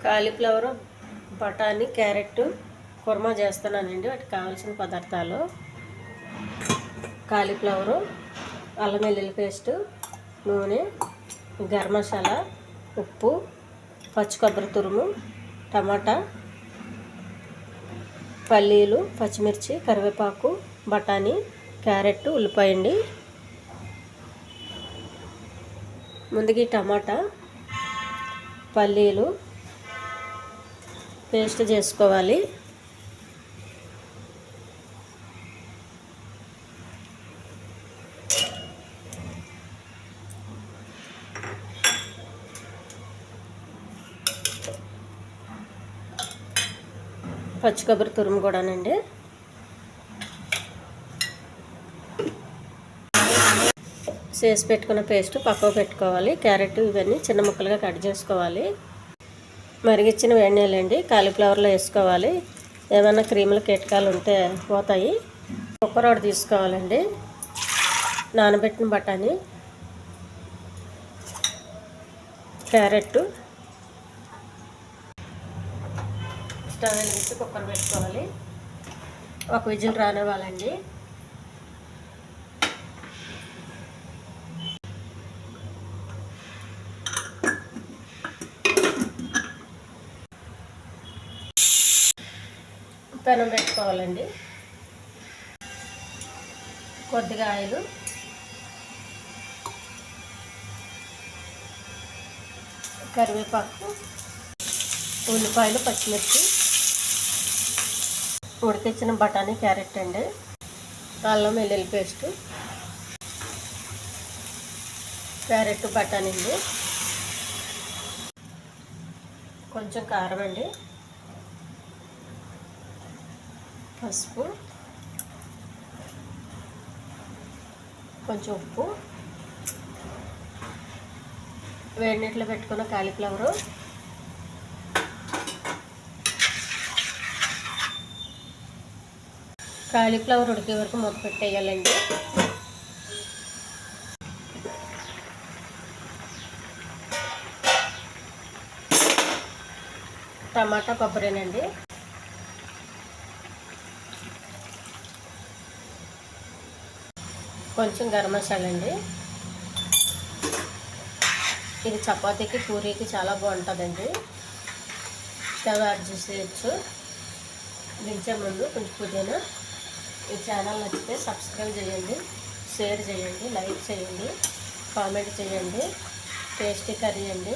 Cauliflower, బఠానీ, carrot kurma చేస్తున్నానండి. వాటికి కావాల్సిన పదార్థాలు: కాలీఫ్లవరు, అల్లం వెల్లుల్లి పేస్టు, నూనె, గరం మసాలా, ఉప్పు, పచ్చి కొబ్బరి తురుము, టమాటా, పల్లీలు, పచ్చిమిర్చి, కరివేపాకు, బఠానీ, క్యారెట్, ఉల్లిపాయ అండి. ముందుగా టమాటా, పల్లీలు పేస్ట్ చేసుకోవాలి. పచ్చి కొబ్బరి తురుము కూడానండి. చేసి పెట్టుకున్న పేస్ట్ పక్కకు పెట్టుకోవాలి. క్యారెట్ ఇవన్నీ చిన్న ముక్కలుగా కట్ చేసుకోవాలి. మరిగిచ్చిన వేడి నీళ్ళండి కాలీఫ్లవర్లో వేసుకోవాలి. ఏమైనా క్రీములు కీటకాలు ఉంటే పోతాయి. కుక్కర్ ఒకటి తీసుకోవాలండి. నానబెట్టిన బఠానీ, క్యారెట్, స్టవ్ వెలిగించి కుక్కర్ పెట్టుకోవాలి. ఒక విజిల్ రానివ్వాలండి. పెనం పెట్టుకోవాలండి. కొద్దిగా ఆయిల్, కరివేపాకు, ఉల్లిపాయలు, పచ్చిమిర్చి, ఉడికించిన బఠానీ, క్యారెట్ అండి, అల్లం వెల్లుల్లి పేస్టు, క్యారెట్, బఠానీ అండి, కొంచెం కారం అండి, పసుపు, కొంచెం ఉప్పు, వేడి నీటిలో పెట్టుకున్న కాలీఫ్లవరు, కాలీఫ్లవర్ ఉడికే వరకు మూత పెట్టేయాలండి. టమాటా, కొబ్బరినండి, కొంచెం గరం మసాలా అండి. ఇది చపాతీకి, పూరీకి చాలా బాగుంటుందండి. స్టవ్ యాడ్ చేసేయచ్చు. దించే ముందు కొంచెం పుదీనా. ఈ ఛానల్ నచ్చితే సబ్స్క్రైబ్ చేయండి, షేర్ చేయండి, లైక్ చేయండి, కామెంట్ చేయండి. టేస్టీ కర్రీ అండి.